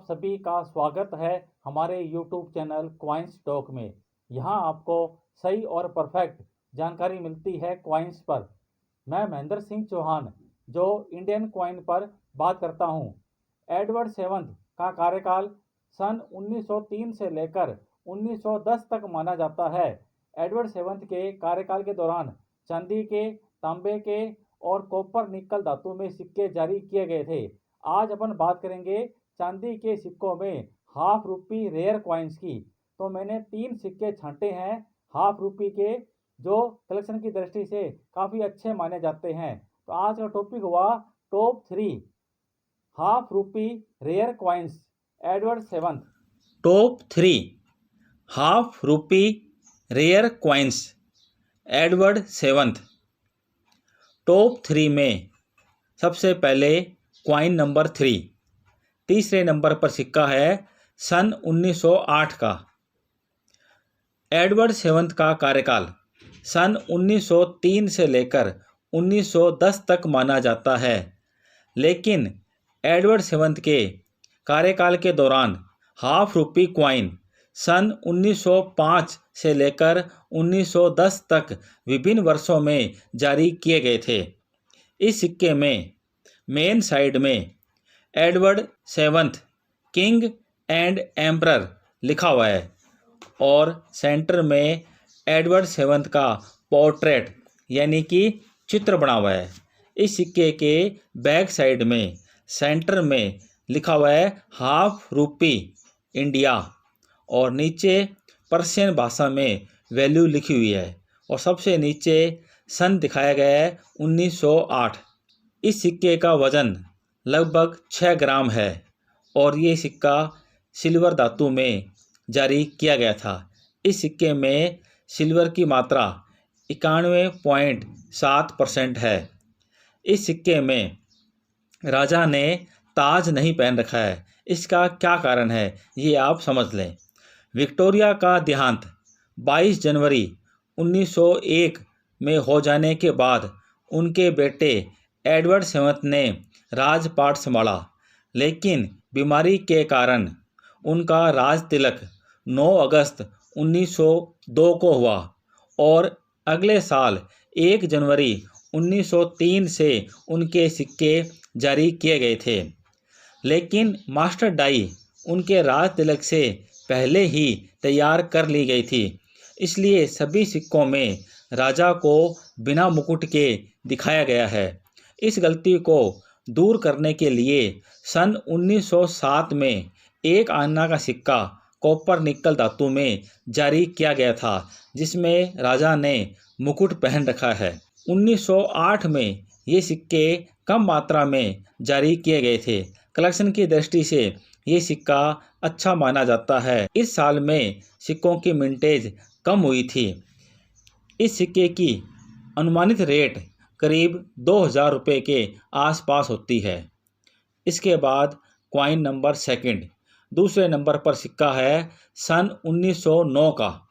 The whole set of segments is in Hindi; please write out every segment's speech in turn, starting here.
सभी का स्वागत है हमारे YouTube चैनल क्वाइंस टॉक में। यहाँ आपको सही और परफेक्ट जानकारी मिलती है क्वाइंस पर। मैं महेंद्र सिंह चौहान जो इंडियन क्वाइन पर बात करता हूँ। एडवर्ड सेवंथ का कार्यकाल सन 1903 से लेकर 1910 तक माना जाता है। एडवर्ड सेवंथ के कार्यकाल के दौरान चांदी के, तांबे के और कॉपर निकल धातु में सिक्के जारी किए गए थे। आज अपन बात करेंगे चांदी के सिक्कों में हाफ रूपी रेयर कॉइन्स की। तो मैंने 3 सिक्के छांटे हैं हाफ रूपी के, जो कलेक्शन की दृष्टि से काफ़ी अच्छे माने जाते हैं। तो आज का टॉपिक हुआ top 3 half rupee rare coins Edward seventh. Top 3 half rupee rare coins Edward seventh. Top 3 में सबसे पहले कॉइन नंबर 3। तीसरे नंबर पर सिक्का है सन 1908 का। एडवर्ड सेवंथ का कार्यकाल सन 1903 से लेकर 1910 तक माना जाता है, लेकिन एडवर्ड सेवंथ के कार्यकाल के दौरान हाफ रूपी कॉइन सन 1905 से लेकर 1910 तक विभिन्न वर्षों में जारी किए गए थे। इस सिक्के में मेन साइड में Edward seventh king and emperor लिखा हुआ है और सेंटर में एडवर्ड सेवंथ का पोर्ट्रेट यानी कि चित्र बना हुआ है। इस सिक्के के बैक साइड में सेंटर में लिखा हुआ है हाफ रूपी इंडिया और नीचे पर्शियन भाषा में वैल्यू लिखी हुई है और सबसे नीचे सन दिखाया गया है 1908। इस सिक्के का वज़न लगभग 6 ग्राम है और ये सिक्का सिल्वर धातु में जारी किया गया था। इस सिक्के में सिल्वर की मात्रा 91.7% है। इस सिक्के में राजा ने ताज नहीं पहन रखा है। इसका क्या कारण है ये आप समझ लें। विक्टोरिया का देहांत 22 जनवरी 1901 में हो जाने के बाद उनके बेटे एडवर्ड सेवंथ ने राजपाट संभाला, लेकिन बीमारी के कारण उनका राज तिलक 9 अगस्त 1902 को हुआ और अगले साल 1 जनवरी 1903 से उनके सिक्के जारी किए गए थे, लेकिन मास्टर डाई उनके राज तिलक से पहले ही तैयार कर ली गई थी। इसलिए सभी सिक्कों में राजा को बिना मुकुट के दिखाया गया है। इस गलती को दूर करने के लिए सन 1907 में एक आना का सिक्का कॉपर निकल धातु में जारी किया गया था, जिसमें राजा ने मुकुट पहन रखा है। 1908 में ये सिक्के कम मात्रा में जारी किए गए थे। कलेक्शन की दृष्टि से ये सिक्का अच्छा माना जाता है। इस साल में सिक्कों की मिंटेज कम हुई थी। इस सिक्के की अनुमानित रेट करीब 2000 रुपये के आसपास होती है। इसके बाद कॉइन नंबर 2 दूसरे नंबर पर सिक्का है सन 1909 का।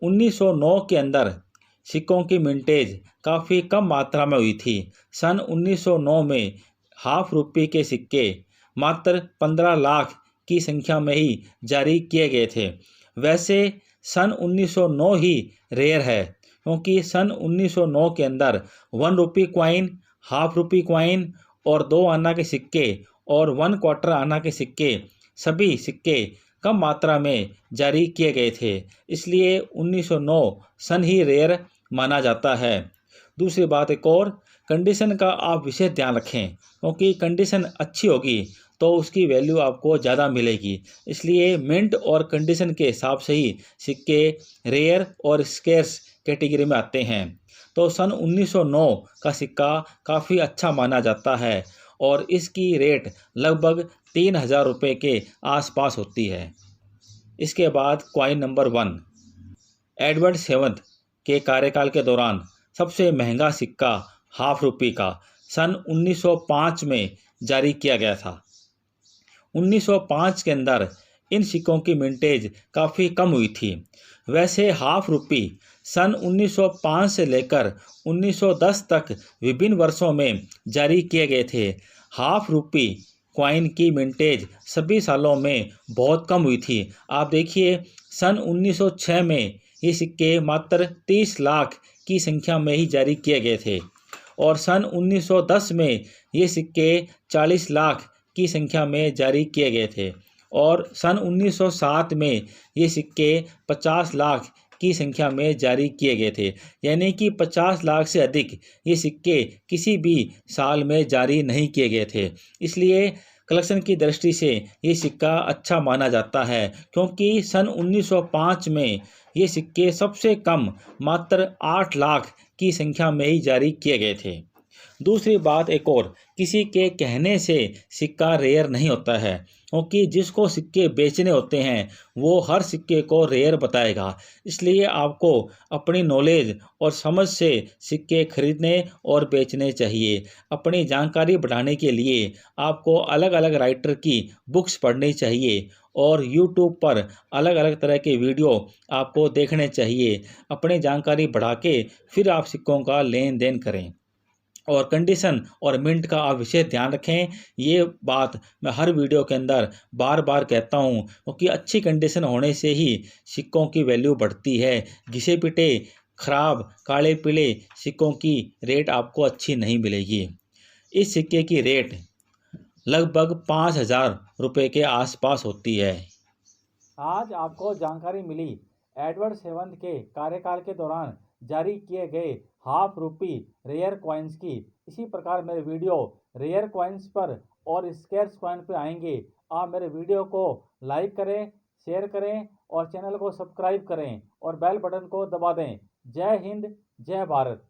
1909 के अंदर सिक्कों की मिंटेज काफ़ी कम मात्रा में हुई थी। सन 1909 में हाफ रूपी के सिक्के मात्र 15 लाख की संख्या में ही जारी किए गए थे। वैसे सन 1909 ही रेयर है, क्योंकि सन 1909 के अंदर 1 रुपी कॉइन, हाफ रूपी कॉइन और 2 आना के सिक्के और 1 क्वार्टर आना के सिक्के सभी सिक्के कम मात्रा में जारी किए गए थे। इसलिए 1909 सन ही रेयर माना जाता है। दूसरी बात एक और, कंडीशन का आप विशेष ध्यान रखें, क्योंकि कंडीशन अच्छी होगी तो उसकी वैल्यू आपको ज़्यादा मिलेगी। इसलिए मिंट और कंडीशन के हिसाब से ही सिक्के रेयर और स्केर्स कैटेगरी में आते हैं। तो सन 1909 का सिक्का काफ़ी अच्छा माना जाता है और इसकी रेट लगभग 3000 रुपये के आसपास होती है। इसके बाद कॉइन नंबर 1 एडवर्ड सेवंथ के कार्यकाल के दौरान सबसे महंगा सिक्का हाफ रूपी का सन 1905 में जारी किया गया था। 1905 के अंदर इन सिक्कों की मिंटेज काफ़ी कम हुई थी। वैसे हाफ रूपी सन 1905 से लेकर 1910 तक विभिन्न वर्षों में जारी किए गए थे। हाफ रूपी कॉइन की मिंटेज सभी सालों में बहुत कम हुई थी। आप देखिए, सन 1906 में ये सिक्के मात्र 30 लाख की संख्या में ही जारी किए गए थे और सन 1910 में ये सिक्के 40 लाख की संख्या में जारी किए गए थे और सन 1907 में ये सिक्के 50 लाख की संख्या में जारी किए गए थे। यानी कि 50 लाख से अधिक ये सिक्के किसी भी साल में जारी नहीं किए गए थे। इसलिए कलेक्शन की दृष्टि से ये सिक्का अच्छा माना जाता है, क्योंकि सन 1905 में ये सिक्के सबसे कम मात्र 8 लाख की संख्या में ही जारी किए गए थे। दूसरी बात एक और, किसी के कहने से सिक्का रेयर नहीं होता है, क्योंकि जिसको सिक्के बेचने होते हैं वो हर सिक्के को रेयर बताएगा। इसलिए आपको अपनी नॉलेज और समझ से सिक्के खरीदने और बेचने चाहिए। अपनी जानकारी बढ़ाने के लिए आपको अलग अलग राइटर की बुक्स पढ़नी चाहिए और यूट्यूब पर अलग अलग तरह के वीडियो आपको देखने चाहिए। अपनी जानकारी बढ़ा के फिर आप सिक्कों का लेन देन करें और कंडीशन और मिंट का आप विशेष ध्यान रखें। ये बात मैं हर वीडियो के अंदर बार बार कहता हूँ, क्योंकि अच्छी कंडीशन होने से ही सिक्कों की वैल्यू बढ़ती है। घिसे पिटे खराब काले पीले सिक्कों की रेट आपको अच्छी नहीं मिलेगी। इस सिक्के की रेट लगभग 5,000 रुपये के आसपास होती है। आज आपको जानकारी मिली एडवर्ड सेवंथ के कार्यकाल के दौरान जारी किए गए हाफ रूपी रेयर कॉइन्स की। इसी प्रकार मेरे वीडियो रेयर कॉइन्स पर और स्केर्स कॉइन पे आएंगे। आप मेरे वीडियो को लाइक करें, शेयर करें और चैनल को सब्सक्राइब करें और बेल बटन को दबा दें। जय हिंद, जय भारत।